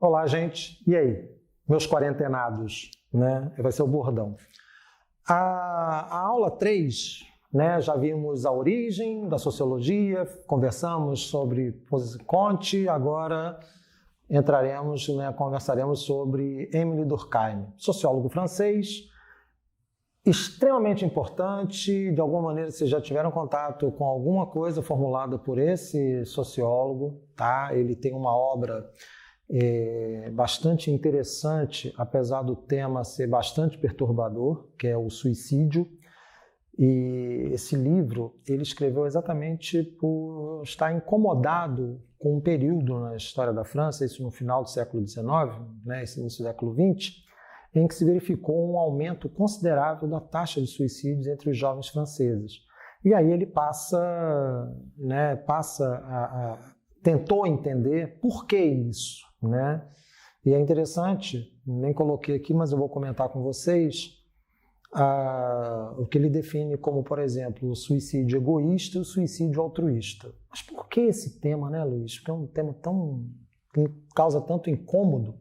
Olá, gente. E aí? Meus quarentenados, né? Vai ser o bordão. A aula 3, né? Já vimos a origem da sociologia, conversamos sobre Comte, agora entraremos, né? Conversaremos sobre Émile Durkheim, sociólogo francês, extremamente importante. De alguma maneira vocês já tiveram contato com alguma coisa formulada por esse sociólogo, tá? Ele tem uma obra bastante interessante, apesar do tema ser bastante perturbador, que é o suicídio. E esse livro ele escreveu exatamente por estar incomodado com um período na história da França, isso no final do século XIX, né, esse início do século XX, em que se verificou um aumento considerável da taxa de suicídios entre os jovens franceses. E aí ele tentou entender por que isso, né? E é interessante, nem coloquei aqui, mas eu vou comentar com vocês o que ele define como, por exemplo, o suicídio egoísta e o suicídio altruísta. Mas por que esse tema, né, Luiz? Porque é um tema que causa tanto incômodo.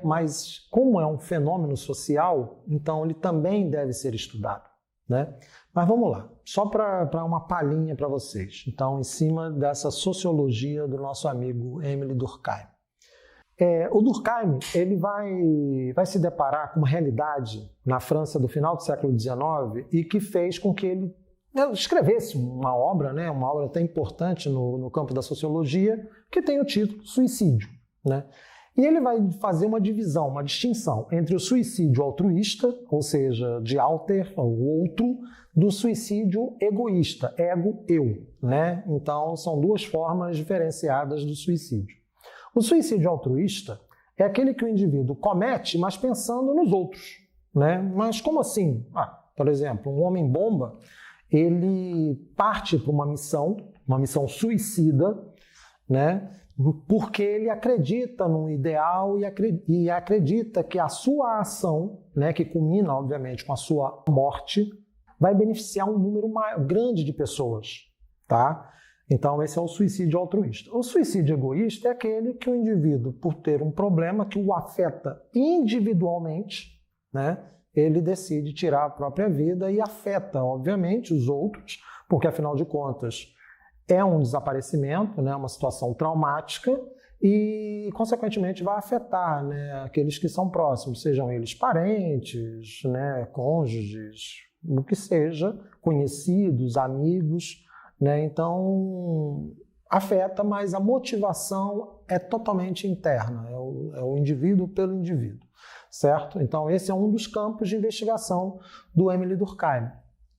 Mas como é um fenômeno social, então ele também deve ser estudado, né? Mas vamos lá, só para uma palhinha para vocês. Então, em cima dessa sociologia do nosso amigo Émile Durkheim. O Durkheim ele vai se deparar com uma realidade na França do final do século XIX e que fez com que ele escrevesse uma obra, né, uma obra até importante no campo da sociologia, que tem o título Suicídio, né? E ele vai fazer uma divisão, uma distinção entre o suicídio altruísta, ou seja, de alter, o outro, do suicídio egoísta, ego, eu, né? Então, são duas formas diferenciadas do suicídio. O suicídio altruísta é aquele que o indivíduo comete, mas pensando nos outros, né? Mas como assim? Por exemplo, um homem-bomba, ele parte para uma missão suicida, né? Porque ele acredita num ideal e acredita que a sua ação, né, que culmina, obviamente, com a sua morte, vai beneficiar um número grande de pessoas, tá? Então, esse é o suicídio altruísta. O suicídio egoísta é aquele que o indivíduo, por ter um problema que o afeta individualmente, né, ele decide tirar a própria vida e afeta, obviamente, os outros, porque, afinal de contas, é um desaparecimento, né, uma situação traumática e, consequentemente, vai afetar, né, aqueles que são próximos, sejam eles parentes, né, cônjuges, o que seja, conhecidos, amigos, né? Então, afeta, mas a motivação é totalmente interna, é o indivíduo pelo indivíduo, certo? Então, esse é um dos campos de investigação do Émile Durkheim,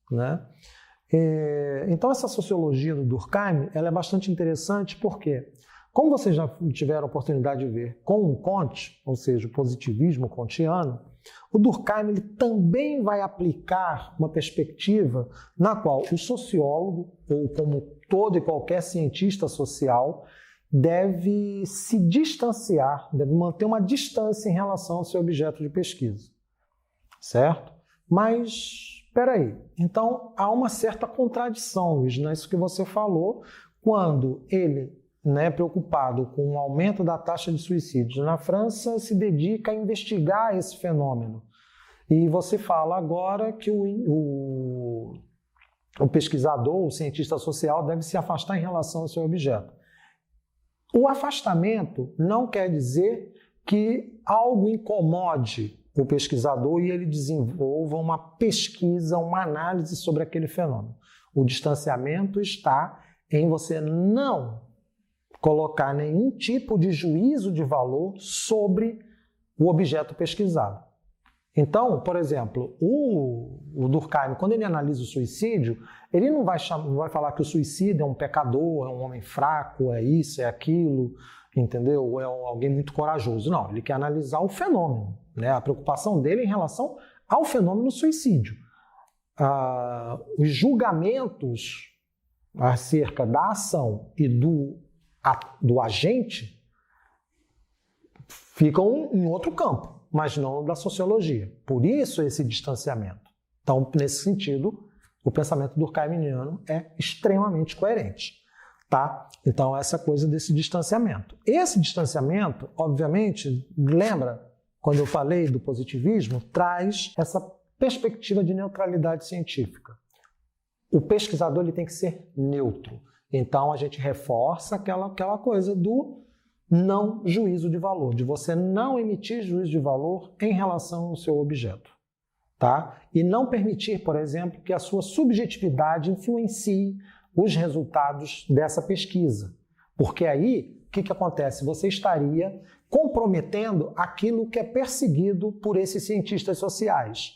né? Então, essa sociologia do Durkheim ela é bastante interessante porque, como vocês já tiveram a oportunidade de ver com o Comte, ou seja, o positivismo kantiano, o Durkheim ele também vai aplicar uma perspectiva na qual o sociólogo, ou como todo e qualquer cientista social, deve se distanciar, deve manter uma distância em relação ao seu objeto de pesquisa, certo? Mas espera aí, então há uma certa contradição, Luiz, nisso que você falou, quando ele, né, preocupado com o aumento da taxa de suicídios na França, se dedica a investigar esse fenômeno. E você fala agora que o pesquisador, o cientista social, deve se afastar em relação ao seu objeto. O afastamento não quer dizer que algo incomode o pesquisador e ele desenvolva uma pesquisa, uma análise sobre aquele fenômeno. O distanciamento está em você não colocar nenhum tipo de juízo de valor sobre o objeto pesquisado. Então, por exemplo, o Durkheim, quando ele analisa o suicídio, ele não vai falar que o suicídio é um pecador, é um homem fraco, é isso, é aquilo, entendeu? Ou é alguém muito corajoso. Não, ele quer analisar o fenômeno, né? A preocupação dele é em relação ao fenômeno suicídio. Os julgamentos acerca da ação e do agente ficam em outro campo, mas não da sociologia. Por isso esse distanciamento. Então, nesse sentido, o pensamento durkheimiano é extremamente coerente. tá? Então, essa coisa desse distanciamento. Esse distanciamento, obviamente, lembra, quando eu falei do positivismo, traz essa perspectiva de neutralidade científica. O pesquisador ele tem que ser neutro. Então, a gente reforça aquela coisa do não juízo de valor, de você não emitir juízo de valor em relação ao seu objeto. Tá? E não permitir, por exemplo, que a sua subjetividade influencie os resultados dessa pesquisa. Porque aí, o que acontece? Você estaria comprometendo aquilo que é perseguido por esses cientistas sociais,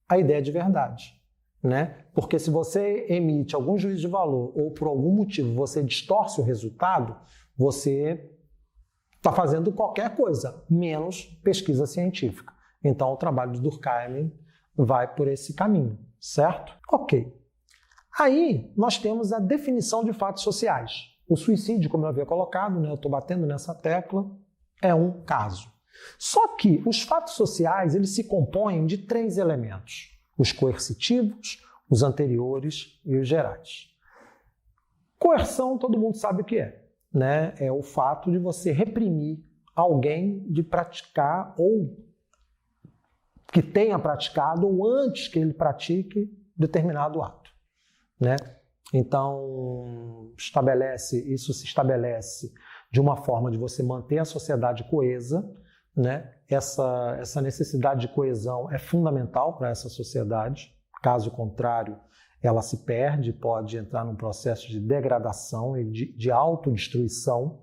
a ideia de verdade. Né? Porque se você emite algum juízo de valor ou por algum motivo você distorce o resultado, você está fazendo qualquer coisa, menos pesquisa científica. Então, o trabalho de Durkheim vai por esse caminho, certo? Ok. Aí, nós temos a definição de fatos sociais. O suicídio, como eu havia colocado, né, eu estou batendo nessa tecla, é um caso. Só que os fatos sociais, eles se compõem de 3 elementos. Os coercitivos, os anteriores e os gerais. Coerção, todo mundo sabe o que é, né? É o fato de você reprimir alguém de praticar ou que tenha praticado ou antes que ele pratique determinado ato, né? Então, isso se estabelece de uma forma de você manter a sociedade coesa, né? Essa necessidade de coesão é fundamental para essa sociedade. Caso contrário, ela se perde, pode entrar num processo de degradação e de autodestruição,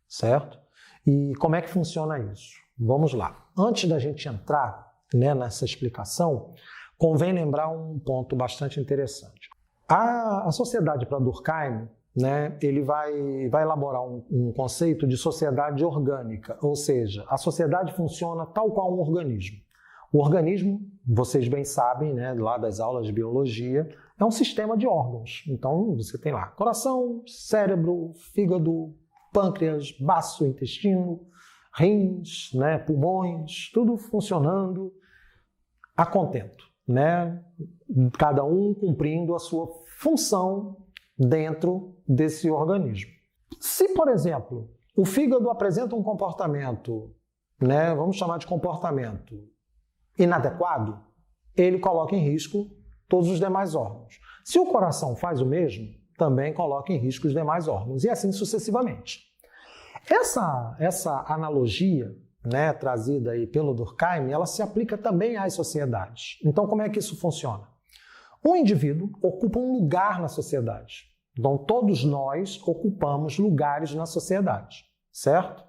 certo? E como é que funciona isso? Vamos lá. Antes da gente entrar, né, nessa explicação, convém lembrar um ponto bastante interessante. A sociedade para Durkheim, né, ele vai elaborar um conceito de sociedade orgânica, ou seja, a sociedade funciona tal qual um organismo. O organismo, vocês bem sabem, né, lá das aulas de biologia, é um sistema de órgãos. Então, você tem lá coração, cérebro, fígado, pâncreas, baço, intestino, rins, né, pulmões, tudo funcionando a contento, né? Cada um cumprindo a sua função dentro desse organismo. Se, por exemplo, o fígado apresenta um comportamento, né, vamos chamar de comportamento inadequado, ele coloca em risco todos os demais órgãos. Se o coração faz o mesmo, também coloca em risco os demais órgãos, e assim sucessivamente. Essa analogia, né, trazida aí pelo Durkheim, ela se aplica também às sociedades. Então, como é que isso funciona? Um indivíduo ocupa um lugar na sociedade. Então, todos nós ocupamos lugares na sociedade, certo?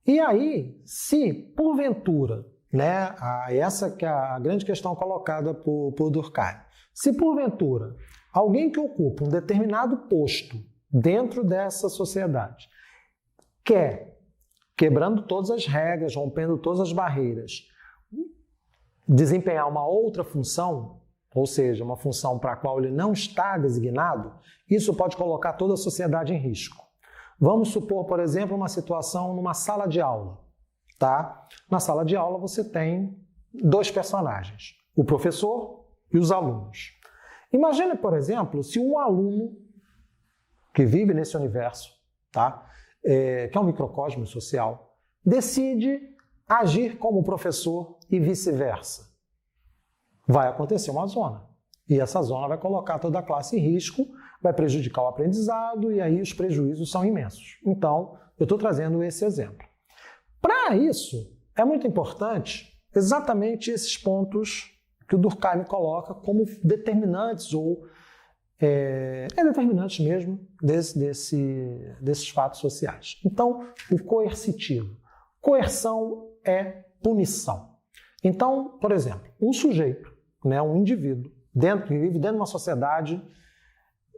E aí, se porventura, né, essa que é a grande questão colocada por Durkheim, se porventura alguém que ocupa um determinado posto dentro dessa sociedade quer, quebrando todas as regras, rompendo todas as barreiras, desempenhar uma outra função, ou seja, uma função para a qual ele não está designado, isso pode colocar toda a sociedade em risco. Vamos supor, por exemplo, uma situação numa sala de aula. Tá? Na sala de aula você tem 2 personagens, o professor e os alunos. Imagine, por exemplo, se um aluno que vive nesse universo, tá? Que é um microcosmo social, decide agir como professor e vice-versa. Vai acontecer uma zona. E essa zona vai colocar toda a classe em risco, vai prejudicar o aprendizado e aí os prejuízos são imensos. Então, eu estou trazendo esse exemplo. Para isso, é muito importante exatamente esses pontos que o Durkheim coloca como determinantes ou determinantes mesmo desses fatos sociais. Então, o coercitivo. Coerção é punição. Então, por exemplo, um sujeito, né, um indivíduo, que vive dentro de uma sociedade,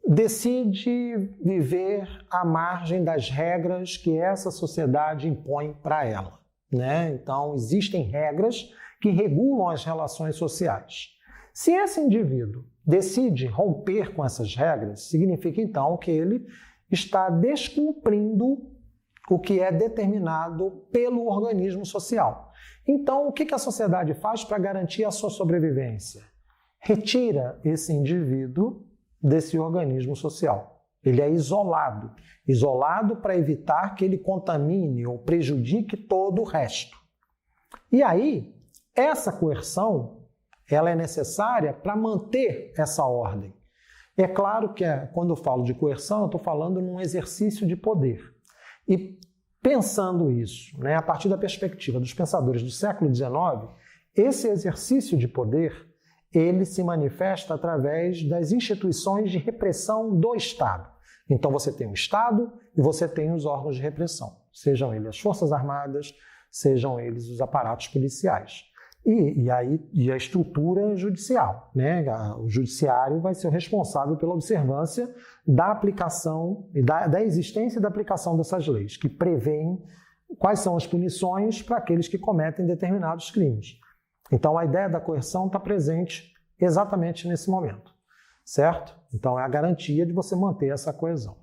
decide viver à margem das regras que essa sociedade impõe para ela, né? Então, existem regras que regulam as relações sociais. Se esse indivíduo decide romper com essas regras, significa então que ele está descumprindo o que é determinado pelo organismo social. Então, o que a sociedade faz para garantir a sua sobrevivência? Retira esse indivíduo desse organismo social. Ele é isolado. Isolado para evitar que ele contamine ou prejudique todo o resto. E aí, essa coerção, ela é necessária para manter essa ordem. É claro que quando eu falo de coerção, eu estou falando num exercício de poder. E pensando isso, né, a partir da perspectiva dos pensadores do século XIX, esse exercício de poder, ele se manifesta através das instituições de repressão do Estado. Então você tem o Estado e você tem os órgãos de repressão, sejam eles as Forças Armadas, sejam eles os aparatos policiais. E a estrutura judicial, né? O judiciário vai ser o responsável pela observância da aplicação e da existência e da aplicação dessas leis, que prevêem quais são as punições para aqueles que cometem determinados crimes. Então a ideia da coerção está presente exatamente nesse momento, certo? Então é a garantia de você manter essa coesão.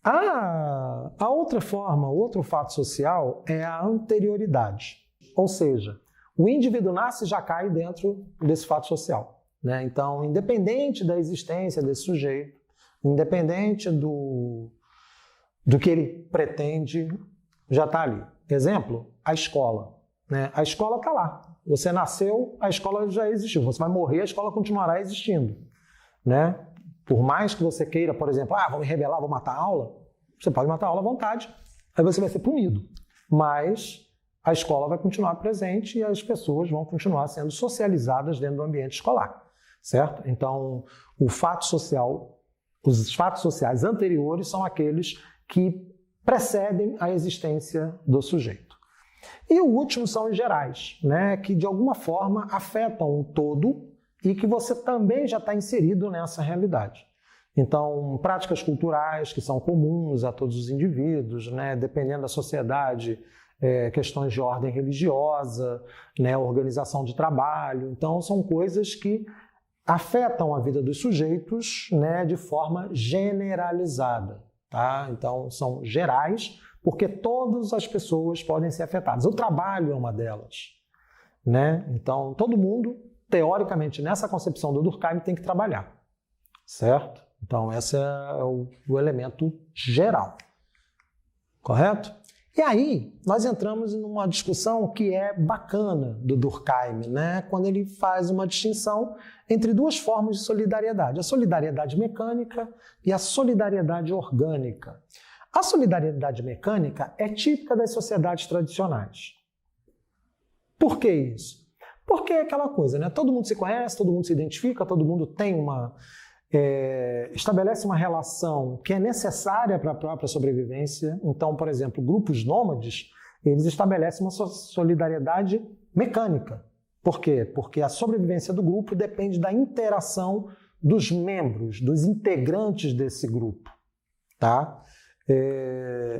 A outra forma, outro fato social é a anterioridade, ou seja, o indivíduo nasce e já cai dentro desse fato social, né? Então, independente da existência desse sujeito, independente do que ele pretende, já está ali. Exemplo, a escola, né? A escola está lá. Você nasceu, a escola já existiu. Você vai morrer, a escola continuará existindo, né? Por mais que você queira, por exemplo, vou me rebelar, vou matar a aula, você pode matar a aula à vontade, aí você vai ser punido. Mas a escola vai continuar presente e as pessoas vão continuar sendo socializadas dentro do ambiente escolar, certo? Então, os fatos sociais anteriores são aqueles que precedem a existência do sujeito. E o último são os gerais, né, que de alguma forma afetam o todo e que você também já está inserido nessa realidade. Então, práticas culturais que são comuns a todos os indivíduos, né, dependendo da sociedade, questões de ordem religiosa, né, organização de trabalho. Então, são coisas que afetam a vida dos sujeitos, né, de forma generalizada. Tá? Então, são gerais, porque todas as pessoas podem ser afetadas. O trabalho é uma delas, né? Então, todo mundo, teoricamente, nessa concepção do Durkheim, tem que trabalhar, certo? Então, esse é o elemento geral, correto? E aí, nós entramos numa discussão que é bacana do Durkheim, né? Quando ele faz uma distinção entre duas formas de solidariedade, a solidariedade mecânica e a solidariedade orgânica. A solidariedade mecânica é típica das sociedades tradicionais. Por que isso? Porque é aquela coisa, né? Todo mundo se conhece, todo mundo se identifica, todo mundo tem estabelece uma relação que é necessária para a própria sobrevivência. Então, por exemplo, grupos nômades, eles estabelecem uma solidariedade mecânica. Por quê? Porque a sobrevivência do grupo depende da interação dos membros, dos integrantes desse grupo, tá?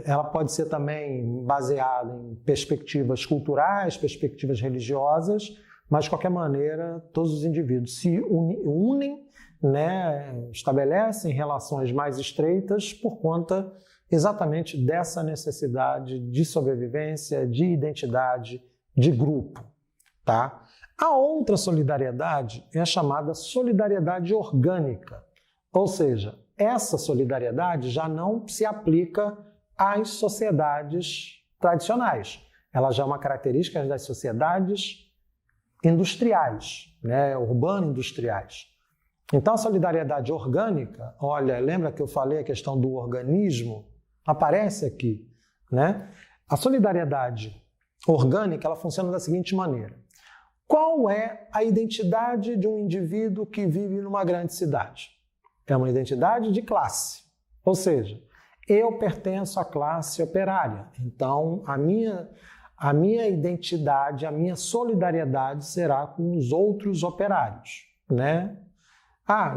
Ela pode ser também baseada em perspectivas culturais, perspectivas religiosas, mas de qualquer maneira todos os indivíduos se unem, né, estabelecem relações mais estreitas por conta exatamente dessa necessidade de sobrevivência, de identidade, de grupo, tá? A outra solidariedade é a chamada solidariedade orgânica, ou seja, essa solidariedade já não se aplica às sociedades tradicionais. Ela já é uma característica das sociedades industriais, né, urbano-industriais. Então, a solidariedade orgânica, olha, lembra que eu falei a questão do organismo? Aparece aqui, né? A solidariedade orgânica, ela funciona da seguinte maneira. Qual é a identidade de um indivíduo que vive numa grande cidade? É uma identidade de classe, ou seja, eu pertenço à classe operária, então a minha identidade, a minha solidariedade será com os outros operários, né?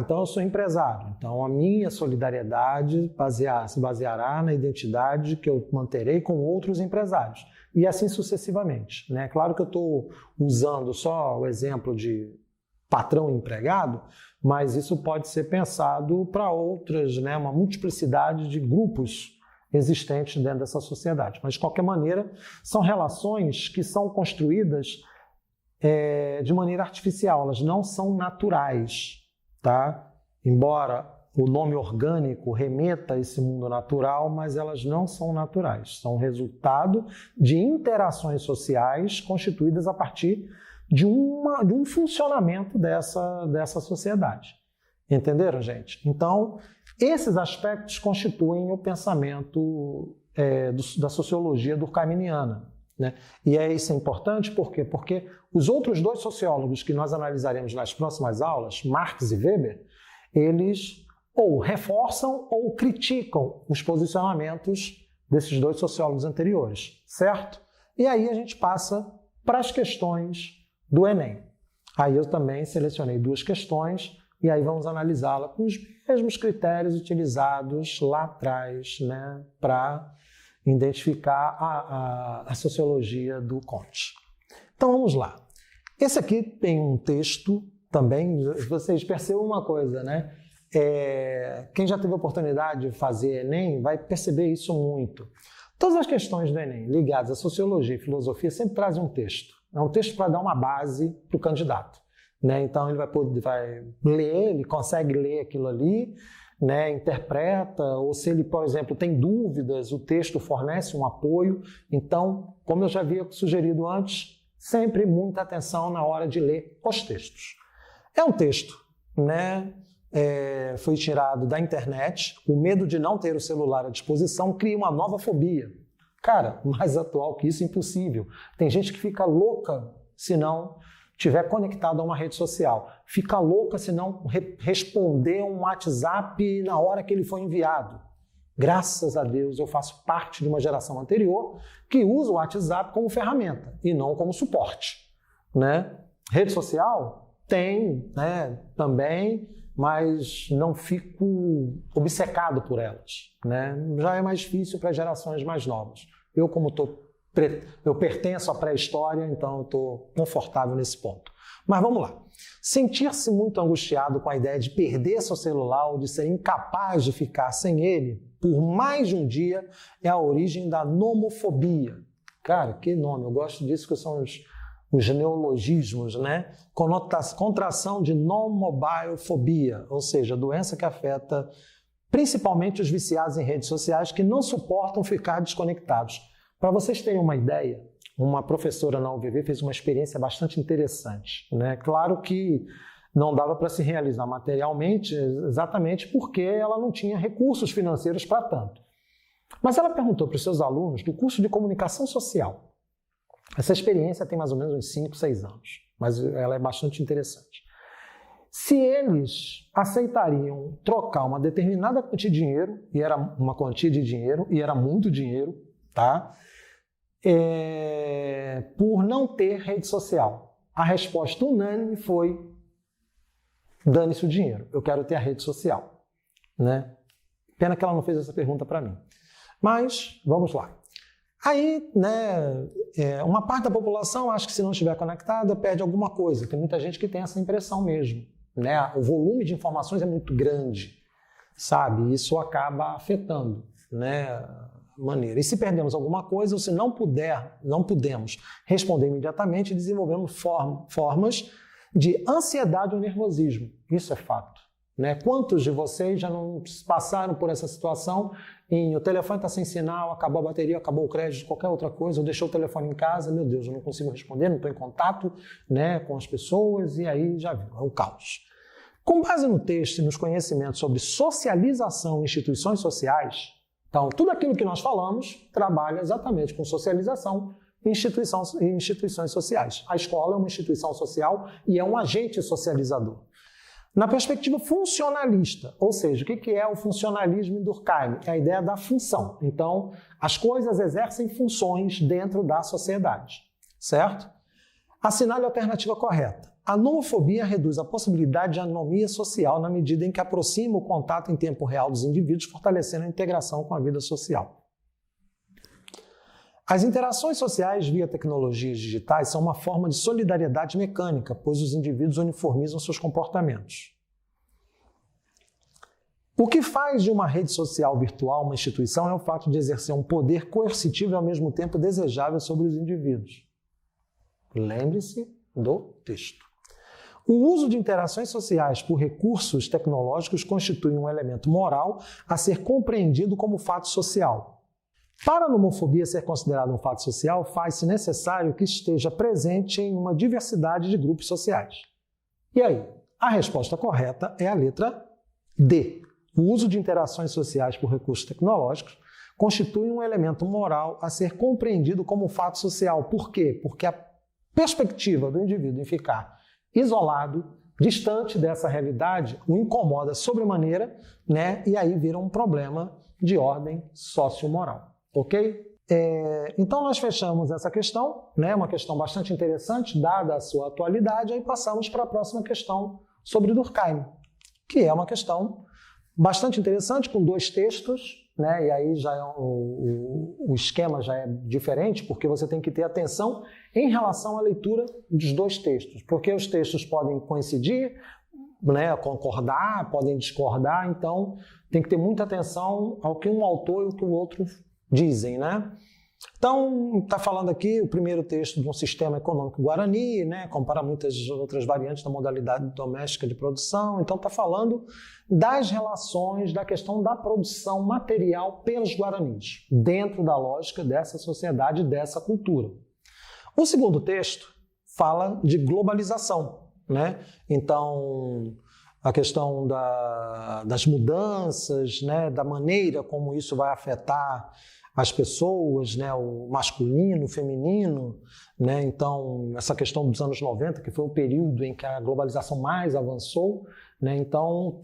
Então eu sou empresário, então a minha solidariedade se baseará na identidade que eu manterei com outros empresários, e assim sucessivamente, né? Claro que eu estou usando só o exemplo de patrão e empregado, mas isso pode ser pensado para outras, né? Uma multiplicidade de grupos existentes dentro dessa sociedade. Mas, de qualquer maneira, são relações que são construídas de maneira artificial, elas não são naturais, tá? Embora o nome orgânico remeta a esse mundo natural, mas elas não são naturais. São resultado de interações sociais constituídas a partir de um funcionamento dessa sociedade. Entenderam, gente? Então, esses aspectos constituem o pensamento da sociologia durkheimiana, né? E isso é importante por quê? Porque os outros dois sociólogos que nós analisaremos nas próximas aulas, Marx e Weber, eles ou reforçam ou criticam os posicionamentos desses dois sociólogos anteriores, certo? E aí a gente passa para as questões do Enem. Aí eu também selecionei duas questões e aí vamos analisá-la com os mesmos critérios utilizados lá atrás, né, para identificar a sociologia do Comte. Então vamos lá. Esse aqui tem um texto também, vocês percebam uma coisa, né? Quem já teve a oportunidade de fazer Enem vai perceber isso muito. Todas as questões do Enem ligadas à sociologia e filosofia sempre trazem um texto. É um texto para dar uma base para o candidato, né? Então ele vai ler, ele consegue ler aquilo ali, né? Interpreta, ou se ele, por exemplo, tem dúvidas, o texto fornece um apoio. Então, como eu já havia sugerido antes, sempre muita atenção na hora de ler os textos. É um texto, né? Foi tirado da internet. O medo de não ter o celular à disposição cria uma nova fobia. Cara, mais atual que isso, impossível. Tem gente que fica louca se não estiver conectado a uma rede social. Fica louca se não responder um WhatsApp na hora que ele foi enviado. Graças a Deus, eu faço parte de uma geração anterior que usa o WhatsApp como ferramenta e não como suporte, né? Rede social tem, né, também, mas não fico obcecado por elas, né? Já é mais difícil para gerações mais novas. Eu, como eu pertenço à pré-história, então eu estou confortável nesse ponto. Mas vamos lá. Sentir-se muito angustiado com a ideia de perder seu celular ou de ser incapaz de ficar sem ele por mais de um dia é a origem da nomofobia. Cara, que nome, eu gosto disso, que são os neologismos, né? Contração de nomobiofobia, ou seja, doença que afeta principalmente os viciados em redes sociais que não suportam ficar desconectados. Para vocês terem uma ideia, uma professora na UVV fez uma experiência bastante interessante, né? Claro que não dava para se realizar materialmente, exatamente porque ela não tinha recursos financeiros para tanto. Mas ela perguntou para os seus alunos do curso de comunicação social. Essa experiência tem mais ou menos uns 5, 6 anos, mas ela é bastante interessante. Se eles aceitariam trocar uma determinada quantia de dinheiro, e era uma quantia de dinheiro, e era muito dinheiro, tá? Por não ter rede social. A resposta unânime foi: dane-se o dinheiro, eu quero ter a rede social, né? Pena que ela não fez essa pergunta para mim. Mas, vamos lá. Aí, né, uma parte da população acha que se não estiver conectada, perde alguma coisa. Tem muita gente que tem essa impressão mesmo, né? O volume de informações é muito grande, sabe? Isso acaba afetando, né, maneira. E se perdemos alguma coisa, ou se não podemos responder imediatamente, desenvolvemos formas de ansiedade ou nervosismo. Isso é fato, né? Quantos de vocês já não passaram por essa situação em o telefone está sem sinal, acabou a bateria, acabou o crédito, qualquer outra coisa, ou deixou o telefone em casa, meu Deus, eu não consigo responder, não estou em contato, né, com as pessoas, e aí já viu, é um caos. Com base no texto e nos conhecimentos sobre socialização em instituições sociais, então, tudo aquilo que nós falamos trabalha exatamente com socialização em instituições sociais. A escola é uma instituição social e é um agente socializador. Na perspectiva funcionalista, ou seja, o que é o funcionalismo em Durkheim? É a ideia da função. Então, as coisas exercem funções dentro da sociedade, certo? Assinale a alternativa correta. A nomofobia reduz a possibilidade de anomia social na medida em que aproxima o contato em tempo real dos indivíduos, fortalecendo a integração com a vida social. As interações sociais via tecnologias digitais são uma forma de solidariedade mecânica, pois os indivíduos uniformizam seus comportamentos. O que faz de uma rede social virtual uma instituição é o fato de exercer um poder coercitivo e ao mesmo tempo desejável sobre os indivíduos. Lembre-se do texto. O uso de interações sociais por recursos tecnológicos constitui um elemento moral a ser compreendido como fato social. Para a nomofobia ser considerada um fato social, faz-se necessário que esteja presente em uma diversidade de grupos sociais. E aí? A resposta correta é a letra D. O uso de interações sociais por recursos tecnológicos constitui um elemento moral a ser compreendido como fato social. Por quê? Porque a perspectiva do indivíduo em ficar isolado, distante dessa realidade, o incomoda sobremaneira, né? E aí vira um problema de ordem sociomoral. Ok? Então nós fechamos essa questão, né? Uma questão bastante interessante, dada a sua atualidade, aí passamos para a próxima questão sobre Durkheim, que é uma questão bastante interessante, com 2 textos, né? E aí já o esquema já é diferente, porque você tem que ter atenção em relação à leitura dos 2 textos, porque os textos podem coincidir, né? Concordar, podem discordar, então tem que ter muita atenção ao que um autor e o que o outro dizem, né? Então, está falando aqui o primeiro texto de um sistema econômico guarani, né? Compara muitas outras variantes da modalidade doméstica de produção. Então, está falando das relações, da questão da produção material pelos guaranis, dentro da lógica dessa sociedade, dessa cultura. O segundo texto fala de globalização, né? Então, a questão das mudanças, né? Da maneira como isso vai afetar as pessoas, né, o masculino, o feminino, né, então essa questão dos anos 90, que foi o período em que a globalização mais avançou, né, então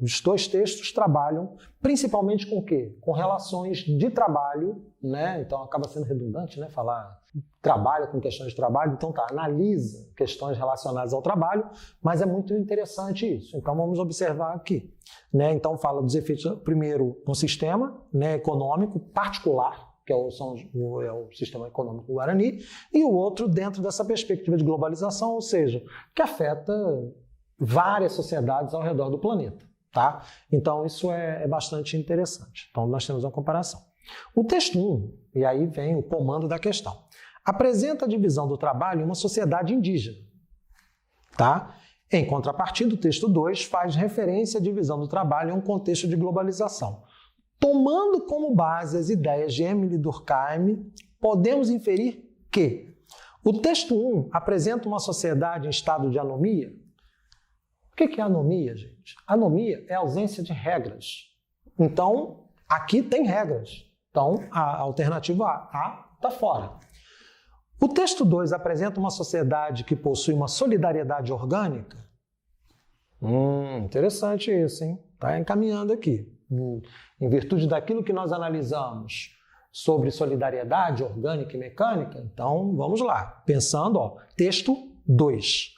os 2 textos trabalham principalmente com o quê? Com relações de trabalho, né, então acaba sendo redundante, né, falar trabalho com questões de trabalho, então analisa questões relacionadas ao trabalho, mas é muito interessante isso, então vamos observar aqui. Né? Então fala dos efeitos, primeiro, um sistema, né, econômico particular, que é o sistema econômico guarani, e o outro dentro dessa perspectiva de globalização, ou seja, que afeta várias sociedades ao redor do planeta. Tá? Então isso é bastante interessante. Então nós temos uma comparação. O texto 1, e aí vem o comando da questão, apresenta a divisão do trabalho em uma sociedade indígena. Tá? Em contrapartida, o texto 2 faz referência à divisão do trabalho em um contexto de globalização. Tomando como base as ideias de Émile Durkheim, podemos inferir que o texto 1 apresenta uma sociedade em estado de anomia. O que é anomia, gente? Anomia é ausência de regras. Então, aqui tem regras. Então, a alternativa A está fora. O texto 2 apresenta uma sociedade que possui uma solidariedade orgânica? Interessante isso, hein? Está encaminhando aqui. Em virtude daquilo que nós analisamos sobre solidariedade orgânica e mecânica, então vamos lá. Pensando, ó, texto 2.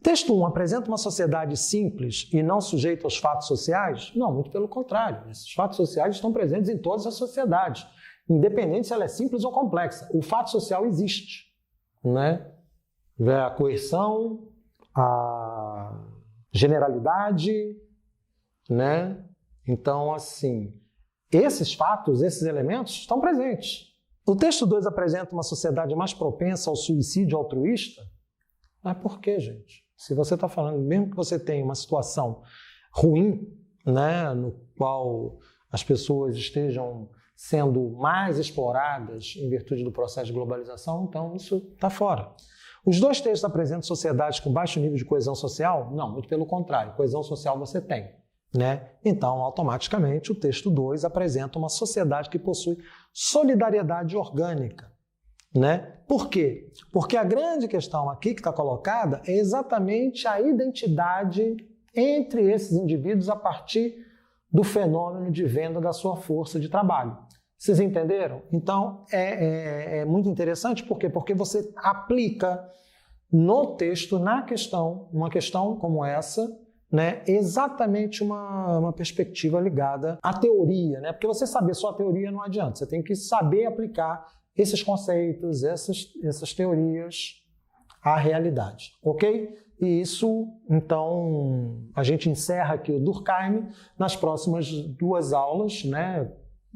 Texto 1 apresenta uma sociedade simples e não sujeita aos fatos sociais? Não, muito pelo contrário. Esses fatos sociais estão presentes em todas as sociedades, independente se ela é simples ou complexa. O fato social existe, né? A coerção, a generalidade, né? Então, assim, esses fatos, esses elementos estão presentes. O texto 2 apresenta uma sociedade mais propensa ao suicídio altruísta? Mas por quê, gente? Se você está falando, mesmo que você tenha uma situação ruim, né, no qual as pessoas estejam sendo mais exploradas em virtude do processo de globalização, então isso está fora. Os 2 textos apresentam sociedades com baixo nível de coesão social? Não, muito pelo contrário, coesão social você tem, né? Então, automaticamente, o texto 2 apresenta uma sociedade que possui solidariedade orgânica, né? Por quê? Porque a grande questão aqui que está colocada é exatamente a identidade entre esses indivíduos a partir do fenômeno de venda da sua força de trabalho. Vocês entenderam? Então, é muito interessante. Por quê? Porque você aplica no texto, na questão, uma questão como essa, né, exatamente uma perspectiva ligada à teoria, né? Porque você saber só a teoria não adianta. Você tem que saber aplicar esses conceitos, essas teorias à realidade, ok? E isso, então, a gente encerra aqui o Durkheim. Nas próximas 2 aulas, né,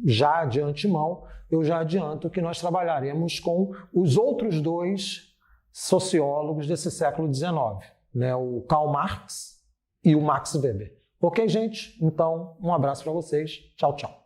já de antemão, eu já adianto que nós trabalharemos com os outros 2 sociólogos desse século XIX, né, o Karl Marx e o Max Weber. Ok, gente? Então, um abraço para vocês. Tchau, tchau.